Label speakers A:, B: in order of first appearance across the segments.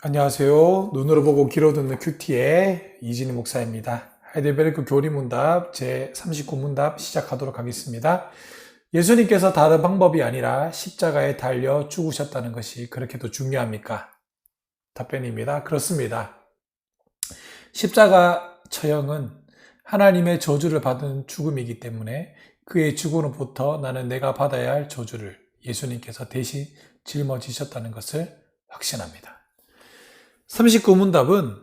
A: 안녕하세요. 눈으로 보고 귀로 듣는 큐티의 이진희 목사입니다. 하이델베르크 교리문답 제39문답 시작하도록 하겠습니다. 예수님께서 다른 방법이 아니라 십자가에 달려 죽으셨다는 것이 그렇게도 중요합니까? 답변입니다. 그렇습니다. 십자가 처형은 하나님의 저주를 받은 죽음이기 때문에 그의 죽음으로부터 나는 내가 받아야 할 저주를 예수님께서 대신 짊어지셨다는 것을 확신합니다. 39문답은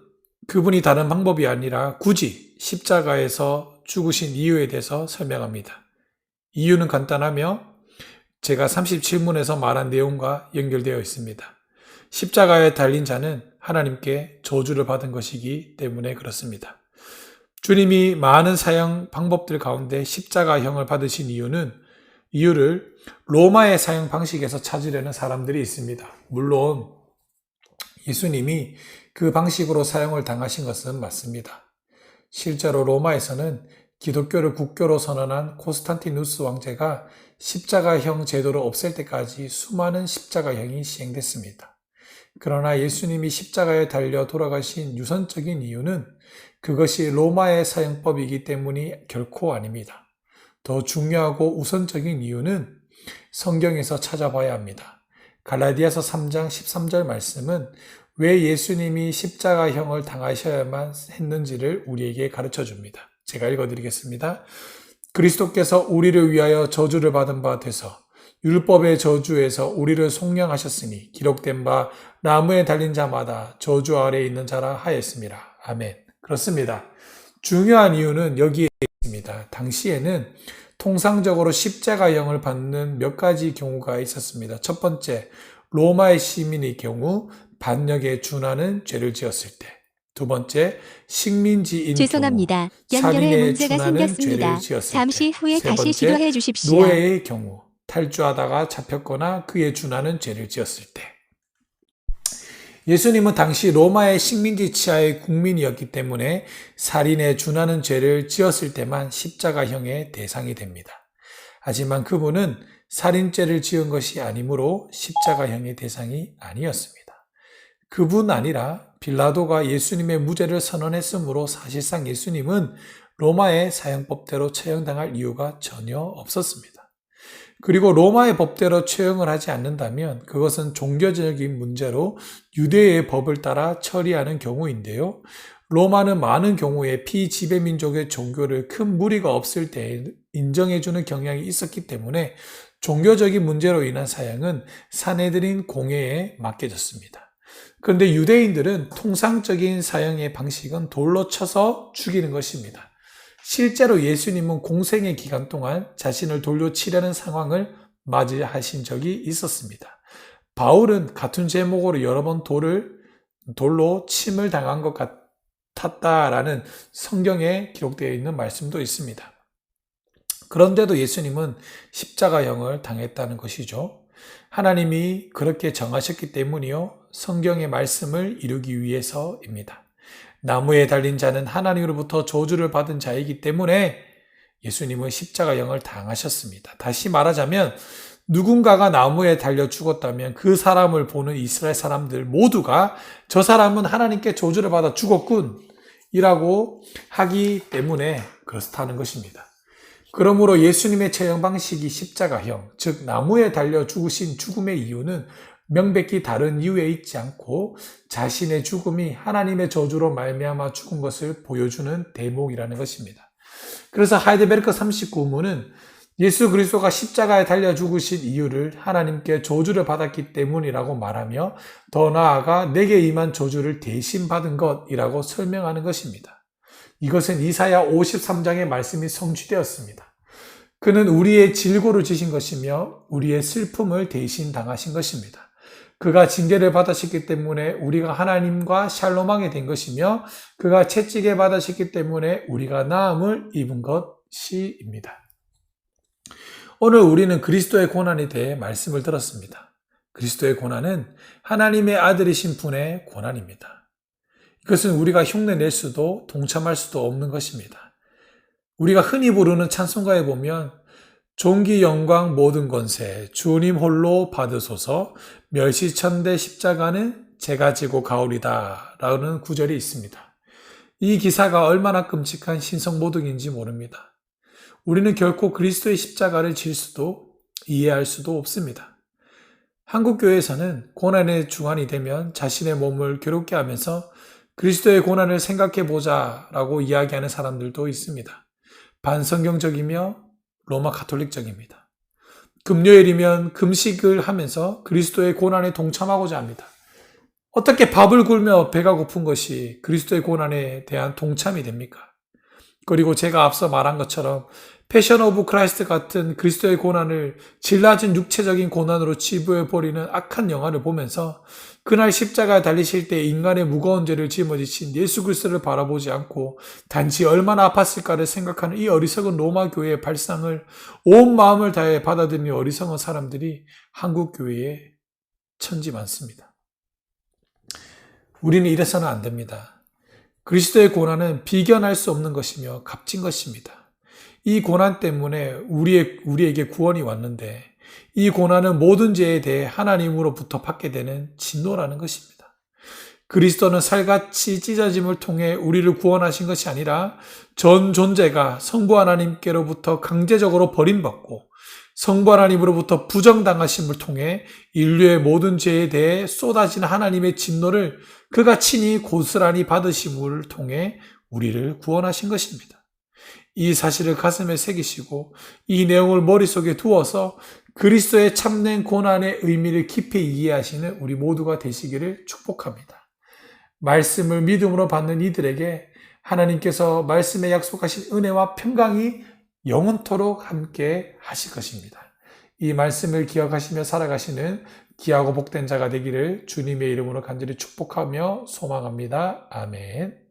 A: 그분이 다른 방법이 아니라 굳이 십자가에서 죽으신 이유에 대해서 설명합니다. 이유는 간단하며 제가 37문에서 말한 내용과 연결되어 있습니다. 십자가에 달린 자는 하나님께 저주를 받은 것이기 때문에 그렇습니다. 주님이 많은 사형 방법들 가운데 십자가형을 받으신 이유를 로마의 사형 방식에서 찾으려는 사람들이 있습니다. 물론 예수님이 그 방식으로 사형을 당하신 것은 맞습니다. 실제로 로마에서는 기독교를 국교로 선언한 콘스탄티누스 왕제가 십자가형 제도를 없앨 때까지 수많은 십자가형이 시행됐습니다. 그러나 예수님이 십자가에 달려 돌아가신 유선적인 이유는 그것이 로마의 사형법이기 때문이 결코 아닙니다. 더 중요하고 우선적인 이유는 성경에서 찾아봐야 합니다. 갈라디아서 3장 13절 말씀은 왜 예수님이 십자가형을 당하셔야만 했는지를 우리에게 가르쳐 줍니다. 제가 읽어드리겠습니다. 그리스도께서 우리를 위하여 저주를 받은 바 되서 율법의 저주에서 우리를 속량하셨으니 기록된 바 나무에 달린 자마다 저주 아래에 있는 자라 하였습니다. 아멘. 그렇습니다. 중요한 이유는 여기에 있습니다. 당시에는 통상적으로 십자가형을 받는 몇 가지 경우가 있었습니다. 첫 번째, 로마의 시민의 경우 반역에 준하는 죄를 지었을 때. 두 번째, 식민지인
B: 죄송합니다.
A: 경우
B: 연결에
A: 살인에
B: 문제가
A: 준하는
B: 생겼습니다.
A: 죄를 지었을
B: 잠시
A: 때.
B: 후에
A: 세
B: 다시
A: 번째,
B: 시도해 주십시오.
A: 노예의 경우 탈주하다가 잡혔거나 그에 준하는 죄를 지었을 때. 예수님은 당시 로마의 식민지 치하의 국민이었기 때문에 살인에 준하는 죄를 지었을 때만 십자가형의 대상이 됩니다. 하지만 그분은 살인죄를 지은 것이 아니므로 십자가형의 대상이 아니었습니다. 그분 아니라 빌라도가 예수님의 무죄를 선언했으므로 사실상 예수님은 로마의 사형법대로 처형당할 이유가 전혀 없었습니다. 그리고 로마의 법대로 처형을 하지 않는다면 그것은 종교적인 문제로 유대의 법을 따라 처리하는 경우인데요. 로마는 많은 경우에 피지배민족의 종교를 큰 무리가 없을 때 인정해주는 경향이 있었기 때문에 종교적인 문제로 인한 사형은 사내들인 공회에 맡겨졌습니다. 그런데 유대인들은 통상적인 사형의 방식은 돌로 쳐서 죽이는 것입니다. 실제로 예수님은 공생의 기간 동안 자신을 돌로 치려는 상황을 맞이하신 적이 있었습니다. 바울은 같은 제목으로 여러 번 돌로 침을 당한 것 같았다라는 성경에 기록되어 있는 말씀도 있습니다. 그런데도 예수님은 십자가형을 당했다는 것이죠. 하나님이 그렇게 정하셨기 때문이요. 성경의 말씀을 이루기 위해서입니다. 나무에 달린 자는 하나님으로부터 저주를 받은 자이기 때문에 예수님은 십자가형을 당하셨습니다. 다시 말하자면 누군가가 나무에 달려 죽었다면 그 사람을 보는 이스라엘 사람들 모두가 저 사람은 하나님께 저주를 받아 죽었군 이라고 하기 때문에 그렇다는 것입니다. 그러므로 예수님의 처형 방식이 십자가형, 즉 나무에 달려 죽으신 죽음의 이유는 명백히 다른 이유에 있지 않고 자신의 죽음이 하나님의 저주로 말미암아 죽은 것을 보여주는 대목이라는 것입니다. 그래서 하이델베르크 39문은 예수 그리스도가 십자가에 달려 죽으신 이유를 하나님께 저주를 받았기 때문이라고 말하며 더 나아가 내게 임한 저주를 대신 받은 것이라고 설명하는 것입니다. 이것은 이사야 53장의 말씀이 성취되었습니다. 그는 우리의 질고를 지신 것이며 우리의 슬픔을 대신 당하신 것입니다. 그가 징계를 받으셨기 때문에 우리가 하나님과 샬롬하게 된 것이며 그가 채찍에 받으셨기 때문에 우리가 나음을 입은 것이입니다. 오늘 우리는 그리스도의 고난에 대해 말씀을 들었습니다. 그리스도의 고난은 하나님의 아들이신 분의 고난입니다. 이것은 우리가 흉내낼 수도 동참할 수도 없는 것입니다. 우리가 흔히 부르는 찬송가에 보면 존귀 영광 모든 권세 주님 홀로 받으소서 멸시천대 십자가는 제가 지고 가오리다 라는 구절이 있습니다. 이 기사가 얼마나 끔찍한 신성모독인지 모릅니다. 우리는 결코 그리스도의 십자가를 질 수도 이해할 수도 없습니다. 한국교회에서는 고난의 중환이 되면 자신의 몸을 괴롭게 하면서 그리스도의 고난을 생각해 보자 라고 이야기하는 사람들도 있습니다. 반성경적이며 로마 가톨릭적입니다. 금요일이면 금식을 하면서 그리스도의 고난에 동참하고자 합니다. 어떻게 밥을 굶며 배가 고픈 것이 그리스도의 고난에 대한 동참이 됩니까? 그리고 제가 앞서 말한 것처럼 패션 오브 크라이스트 같은 그리스도의 고난을 질라진 육체적인 고난으로 치부해버리는 악한 영화를 보면서 그날 십자가에 달리실 때 인간의 무거운 죄를 짊어지신 예수 그리스도를 바라보지 않고 단지 얼마나 아팠을까를 생각하는 이 어리석은 로마 교회의 발상을 온 마음을 다해 받아들이는 어리석은 사람들이 한국 교회에 천지 많습니다. 우리는 이래서는 안 됩니다. 그리스도의 고난은 비견할 수 없는 것이며 값진 것입니다. 이 고난 때문에 우리에게 구원이 왔는데 이 고난은 모든 죄에 대해 하나님으로부터 받게 되는 진노라는 것입니다. 그리스도는 살같이 찢어짐을 통해 우리를 구원하신 것이 아니라 전 존재가 성부 하나님께로부터 강제적으로 버림받고 성부 하나님으로부터 부정당하심을 통해 인류의 모든 죄에 대해 쏟아진 하나님의 진노를 그가 친히 고스란히 받으심을 통해 우리를 구원하신 것입니다. 이 사실을 가슴에 새기시고 이 내용을 머릿속에 두어서 그리스도의 참된 고난의 의미를 깊이 이해하시는 우리 모두가 되시기를 축복합니다. 말씀을 믿음으로 받는 이들에게 하나님께서 말씀에 약속하신 은혜와 평강이 영원토록 함께 하실 것입니다. 이 말씀을 기억하시며 살아가시는 귀하고 복된 자가 되기를 주님의 이름으로 간절히 축복하며 소망합니다. 아멘.